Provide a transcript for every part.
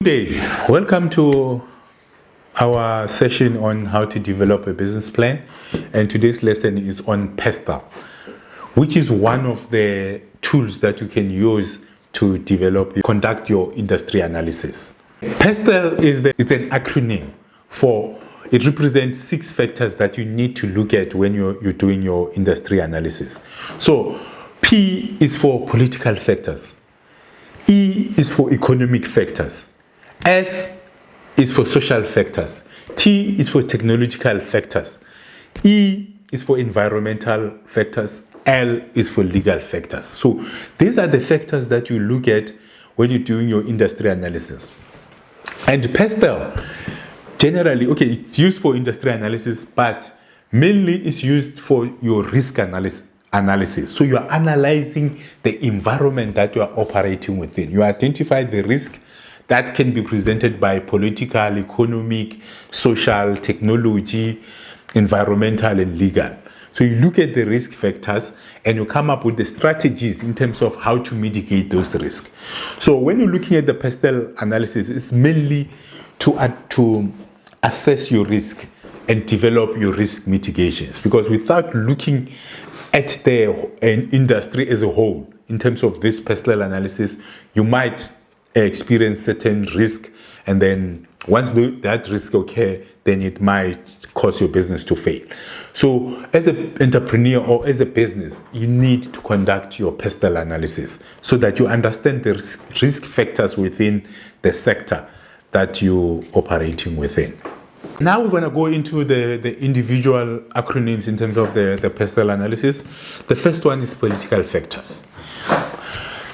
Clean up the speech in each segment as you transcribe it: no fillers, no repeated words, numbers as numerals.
Good day. Welcome to our session on how to develop a business plan, and today's lesson is on PESTLE, which is one of the tools that you can use to conduct your industry analysis. PESTLE it's an acronym it represents 6 factors that you need to look at when you're doing your industry analysis. So P is for political factors, E is for economic factors, S is for social factors, T is for technological factors, E is for environmental factors, L is for legal factors. So these are the factors that you look at when you're doing your industry analysis. And PESTLE, generally, it's used for industry analysis, but mainly it's used for your risk analysis. So you are analyzing the environment that you are operating within. You identify the risk that can be presented by political, economic, social, technology, environmental, and legal. So you look at the risk factors and you come up with the strategies in terms of how to mitigate those risks. So when you're looking at the PESTLE analysis, it's mainly to assess your risk and develop your risk mitigations. Because without looking at the industry as a whole, in terms of this PESTLE analysis, you might experience certain risk, and then once that risk occurs, then it might cause your business to fail. So as an entrepreneur or as a business, you need to conduct your PESTLE analysis so that you understand the risk factors within the sector that you're operating within. Now we're going to go into the individual acronyms in terms of the PESTLE analysis. The first one is political factors.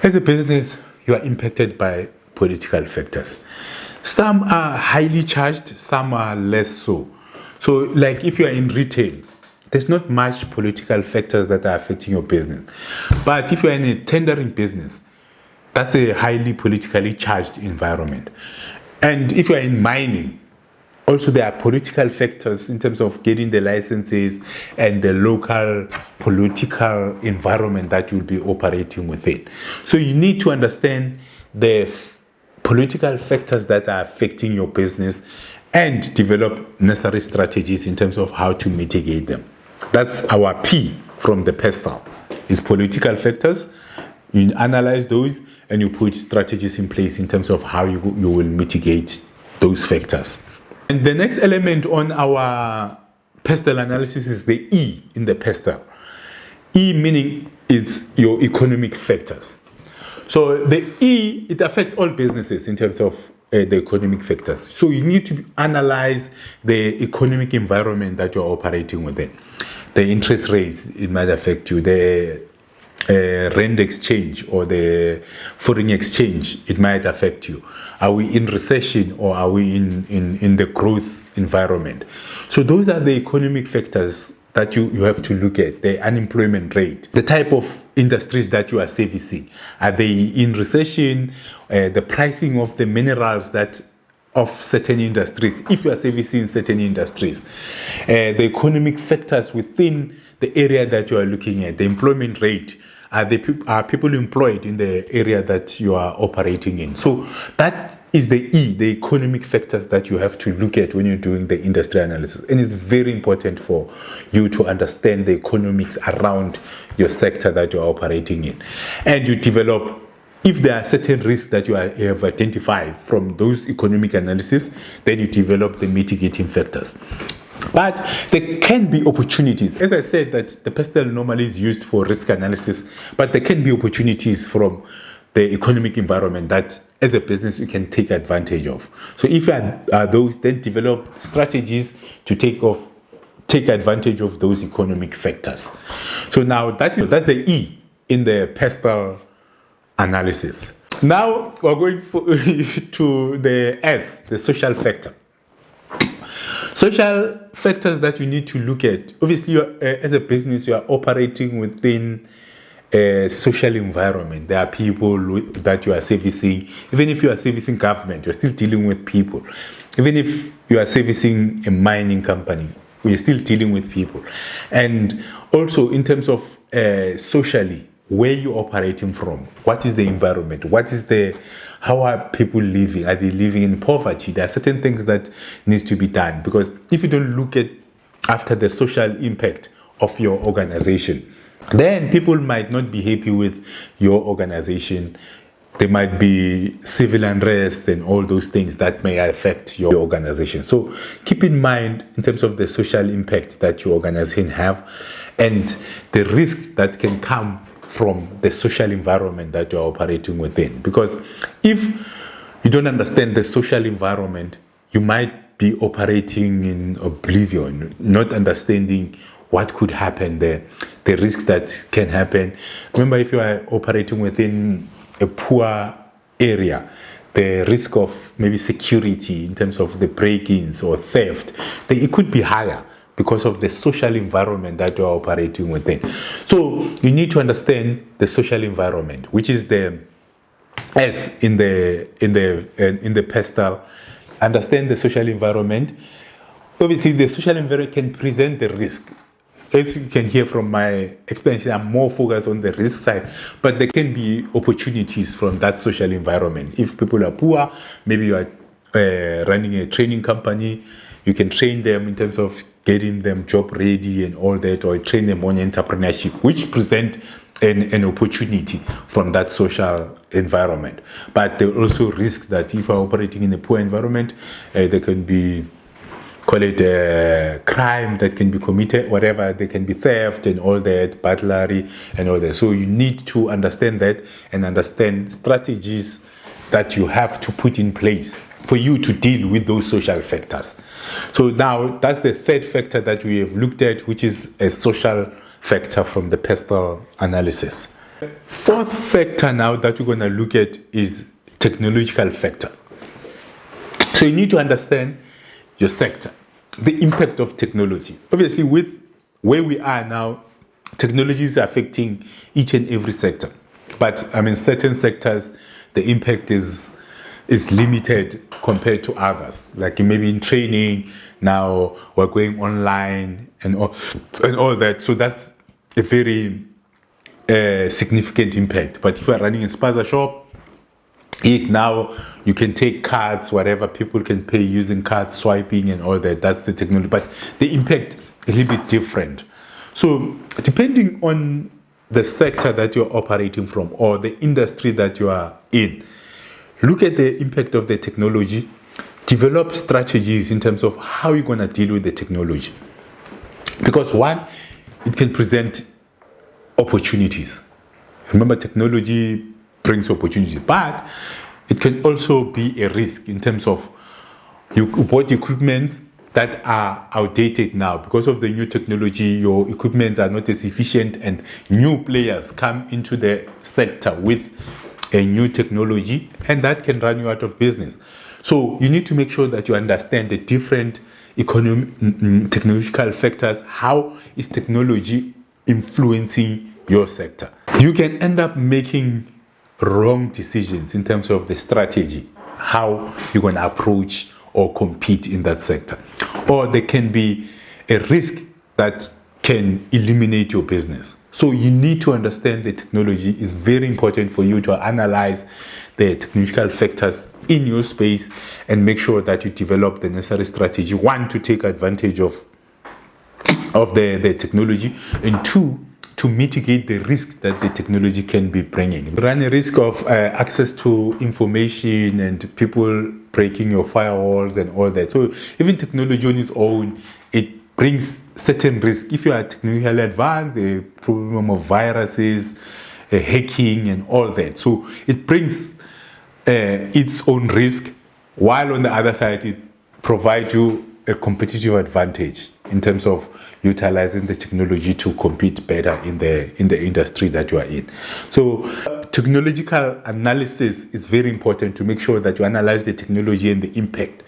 As a business, you are impacted by political factors. Some are highly charged, some are less so. So like if you are in retail, there's not much political factors that are affecting your business. But if you are in a tendering business, that's a highly politically charged environment. And if you are in mining, also there are political factors in terms of getting the licenses and the local political environment that you'll be operating within. So you need to understand the political factors that are affecting your business and develop necessary strategies in terms of how to mitigate them. That's our P from the PESTLE, is political factors. You analyze those and you put strategies in place in terms of how you will mitigate those factors. And the next element on our PESTLE analysis is the E in the PESTLE. E meaning it's your economic factors. So the E, it affects all businesses in terms of the economic factors. So you need to analyze the economic environment that you're operating within. The interest rates, it might affect you. The rand exchange or the foreign exchange, it might affect you. Are we in recession or are we in the growth environment? So those are the economic factors that you have to look at. The unemployment rate, the type of industries that you are servicing. Are they in recession? The pricing of the minerals of certain industries, if you are servicing certain industries. The economic factors within the area that you are looking at. The employment rate. Are people employed in the area that you are operating in? So that is the E, the economic factors that you have to look at when you're doing the industry analysis. And it's very important for you to understand the economics around your sector that you're operating in. And you develop, if there are certain risks that you have identified from those economic analysis, then you develop the mitigating factors. But there can be opportunities. As I said, that the PESTLE normally is used for risk analysis, but there can be opportunities from the economic environment that as a business you can take advantage of. So if you are those, then develop strategies to take advantage of those economic factors. So now that's the E in the PESTLE analysis. Now we're going to the S, the social factor. Social factors that you need to look at. Obviously, as a business, you are operating within a social environment. There are people that you are servicing. Even if you are servicing government, you're still dealing with people. Even if you are servicing a mining company, you're still dealing with people. And also in terms of socially, where you're operating from, what is the environment, How are people living? Are they living in poverty? There are certain things that needs to be done, because if you don't look at after the social impact of your organization, then people might not be happy with your organization. There might be civil unrest and all those things that may affect your organization. So keep in mind in terms of the social impact that your organization have and the risks that can come from the social environment that you're operating within. Because if you don't understand the social environment, you might be operating in oblivion, not understanding what could happen there, the risks that can happen. Remember, if you are operating within a poor area, the risk of maybe security in terms of the break-ins or theft, it could be higher because of the social environment that you are operating within. So you need to understand the social environment, which is the S in the PESTLE. Understand the social environment. Obviously, the social environment can present the risk. As you can hear from my explanation, I'm more focused on the risk side, but there can be opportunities from that social environment. If people are poor, maybe you are running a training company, you can train them in terms of getting them job ready and all that, or train them on entrepreneurship, which present an opportunity from that social environment. But there are also risks that if you are operating in a poor environment, there can be, call it a crime that can be committed, whatever. There can be theft and all that, burglary and all that. So you need to understand that and understand strategies that you have to put in place for you to deal with those social factors. So now that's the third factor that we have looked at, which is a social factor from the PESTLE analysis. Fourth factor now that we're going to look at is technological factor. So you need to understand your sector, the impact of technology. Obviously, with where we are now, technology is affecting each and every sector. But I mean, certain sectors, the impact is limited compared to others. Like maybe in training, now we're going online and all that. So that's a very significant impact. But if you're running a spaza shop, yes, now you can take cards, whatever, people can pay using cards, swiping and all that. That's the technology. But the impact is a little bit different. So depending on the sector that you're operating from or the industry that you are in, look at the impact of the technology, develop strategies in terms of how you're going to deal with the technology. Because one, it can present opportunities. Remember, technology brings opportunities, but it can also be a risk in terms of you bought equipment that are outdated now. Because of the new technology, your equipment are not as efficient, and new players come into the sector with a new technology, and that can run you out of business. So you need to make sure that you understand the different technological factors. How is technology influencing your sector? You can end up making wrong decisions in terms of the strategy, how you're going to approach or compete in that sector. Or there can be a risk that can eliminate your business. So you need to understand the technology. It's very important for you to analyze the technological factors in your space and make sure that you develop the necessary strategy. One, to take advantage of the technology, and two, to mitigate the risks that the technology can be bringing. You run a risk of access to information and people breaking your firewalls and all that. So even technology on its own, it brings certain risks. If you are technically advanced, the problem of viruses, hacking and all that. So it brings its own risk, while on the other side, it provides you a competitive advantage in terms of utilizing the technology to compete better in the industry that you are in. So technological analysis is very important to make sure that you analyze the technology and the impact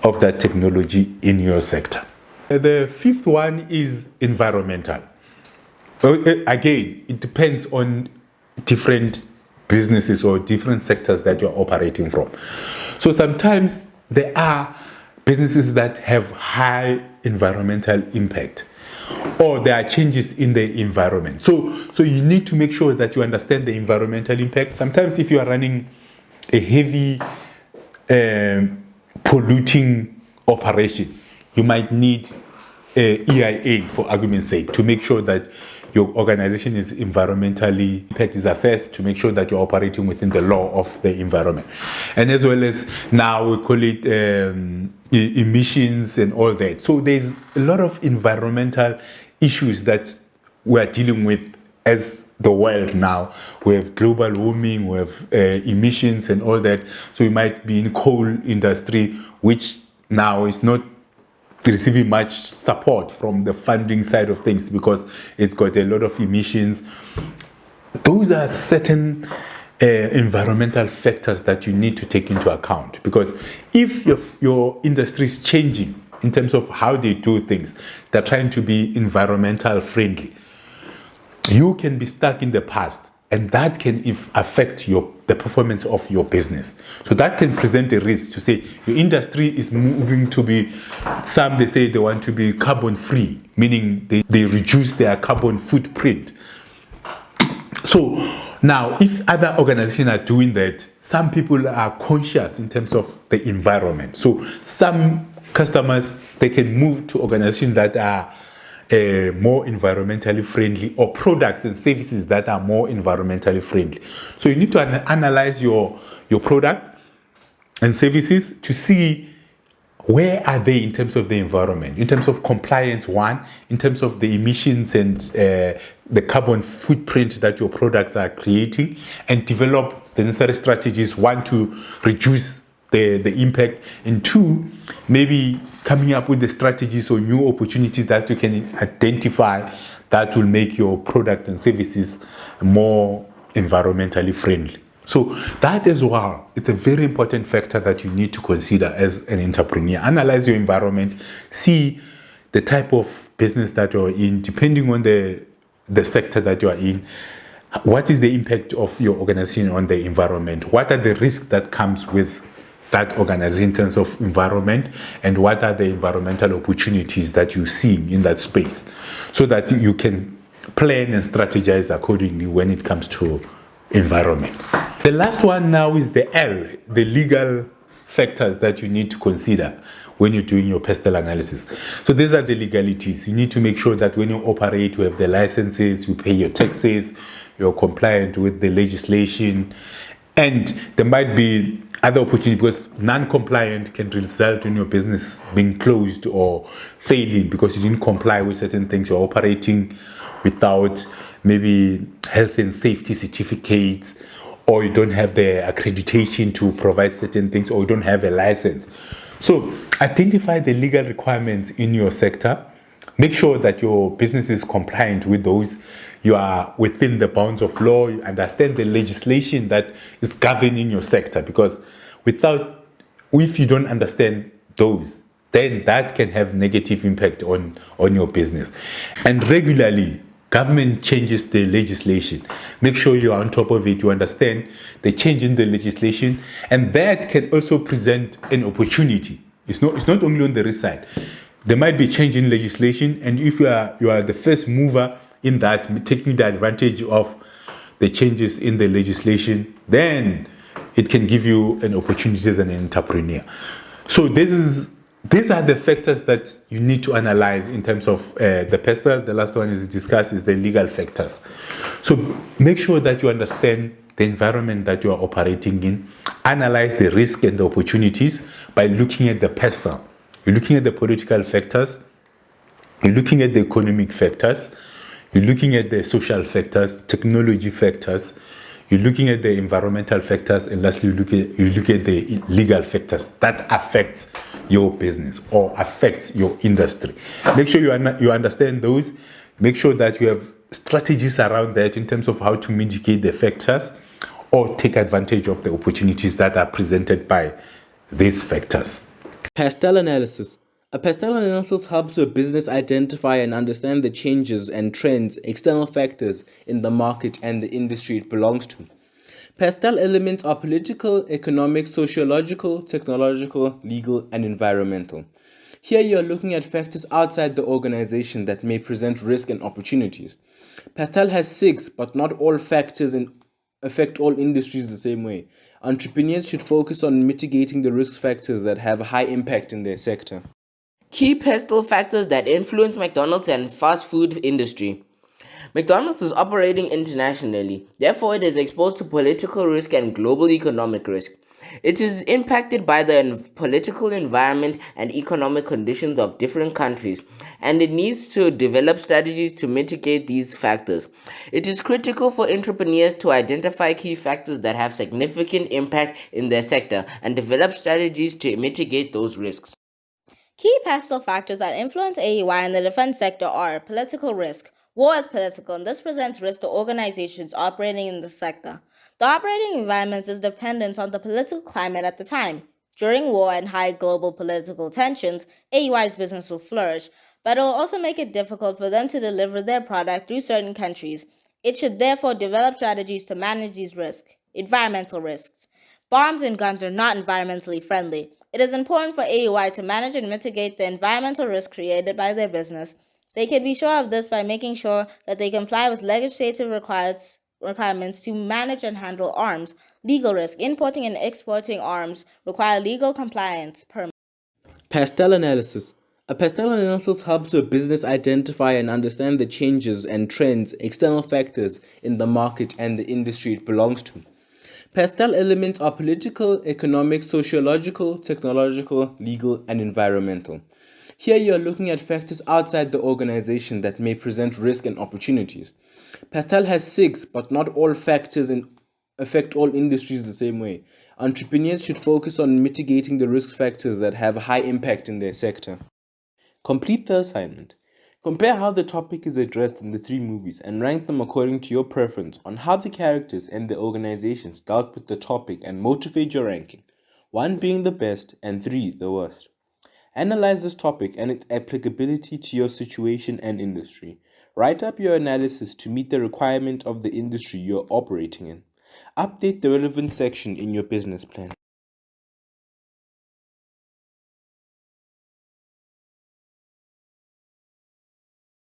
of that technology in your sector. The fifth one is environmental. Again, it depends on different businesses or different sectors that you're operating from. So sometimes there are businesses that have high environmental impact, or there are changes in the environment. So you need to make sure that you understand the environmental impact. Sometimes if you are running a heavy polluting operation, you might need EIA, for argument's sake, to make sure that your organization is environmentally impact is assessed, to make sure that you're operating within the law of the environment. And as well as now we call it emissions and all that. So there's a lot of environmental issues that we're dealing with as the world now. We have global warming, we have emissions and all that. So you might be in coal industry, which now is not receiving much support from the funding side of things because it's got a lot of emissions. Those are certain environmental factors that you need to take into account, because if your industry is changing in terms of how they do things, they're trying to be environmental friendly, you can be stuck in the past, and that can affect the performance of your business. So that can present a risk to say your industry is moving to be, some they say they want to be carbon free, meaning they reduce their carbon footprint. So now, if other organizations are doing that, some people are conscious in terms of the environment. So some customers, they can move to organizations that are more environmentally friendly, or products and services that are more environmentally friendly. So you need to analyze your product and services to see where are they in terms of the environment, in terms of compliance, one, in terms of the emissions and the carbon footprint that your products are creating, and develop the necessary strategies, one, to reduce the impact, and two, maybe coming up with the strategies or new opportunities that you can identify that will make your product and services more environmentally friendly. So that as well, it's a very important factor that you need to consider as an entrepreneur. Analyze your environment, see the type of business that you're in, depending on the sector that you are in. What is the impact of your organization on the environment? What are the risks that comes with that organization in terms of environment, and what are the environmental opportunities that you see in that space, so that you can plan and strategize accordingly when it comes to environment. The last one now is the L, the legal factors that you need to consider when you're doing your PESTLE analysis. So these are the legalities. You need to make sure that when you operate, you have the licenses, you pay your taxes, you're compliant with the legislation, and there might be other opportunities, because non-compliant can result in your business being closed or failing because you didn't comply with certain things. You're operating without maybe health and safety certificates, or you don't have the accreditation to provide certain things, or you don't have a license. So identify the legal requirements in your sector. Make sure that your business is compliant with those. You are within the bounds of law. You understand the legislation that is governing your sector, because if you don't understand those, then that can have negative impact on your business. And regularly, government changes the legislation. Make sure you are on top of it. You understand the change in the legislation, and that can also present an opportunity. It's not only on the risk side. There might be change in legislation, and if you are the first mover in that, taking the advantage of the changes in the legislation, then it can give you an opportunity as an entrepreneur. So these are the factors that you need to analyze in terms of the PESTLE. The last one is discussed is the legal factors. So make sure that you understand the environment that you are operating in. Analyze the risk and the opportunities by looking at the PESTLE. You're looking at the political factors, you're looking at the economic factors, you're looking at the social factors, technology factors, you're looking at the environmental factors, and lastly, you look at the legal factors that affect your business or affect your industry. Make sure you understand those. Make sure that you have strategies around that in terms of how to mitigate the factors or take advantage of the opportunities that are presented by these factors. PESTLE Analysis. A PESTLE analysis helps a business identify and understand the changes and trends, external factors in the market and the industry it belongs to. PESTLE elements are political, economic, sociological, technological, legal, and environmental. Here you are looking at factors outside the organization that may present risk and opportunities. PESTLE has 6, but not all factors affect all industries the same way. Entrepreneurs should focus on mitigating the risk factors that have a high impact in their sector. Key PESTLE factors that influence McDonald's and fast food industry. McDonald's is operating internationally, therefore it is exposed to political risk and global economic risk. It is impacted by the political environment and economic conditions of different countries, and it needs to develop strategies to mitigate these factors. It is critical for entrepreneurs to identify key factors that have significant impact in their sector and develop strategies to mitigate those risks. Key PESTLE factors that influence AEY in the defense sector are political risk. War is political, and this presents risk to organizations operating in the sector. The operating environment is dependent on the political climate at the time. During war and high global political tensions, AEY's business will flourish, but it will also make it difficult for them to deliver their product through certain countries. It should therefore develop strategies to manage these risks. Environmental risks. Bombs and guns are not environmentally friendly. It is important for AEY to manage and mitigate the environmental risk created by their business. They can be sure of this by making sure that they comply with legislative requirements to manage and handle arms. Legal risk. Importing and exporting arms require legal compliance permits. PESTLE Analysis. A PESTLE analysis helps a business identify and understand the changes and trends, external factors in the market and the industry it belongs to. PESTLE elements are political, economic, sociological, technological, legal, and environmental. Here you are looking at factors outside the organization that may present risk and opportunities. PESTLE has 6, but not all factors affect all industries the same way. Entrepreneurs should focus on mitigating the risk factors that have a high impact in their sector. Complete the assignment. Compare how the topic is addressed in the 3 movies and rank them according to your preference on how the characters and the organizations dealt with the topic and motivate your ranking, 1 being the best and 3 the worst. Analyze this topic and its applicability to your situation and industry. Write up your analysis to meet the requirement of the industry you're operating in. Update the relevant section in your business plan.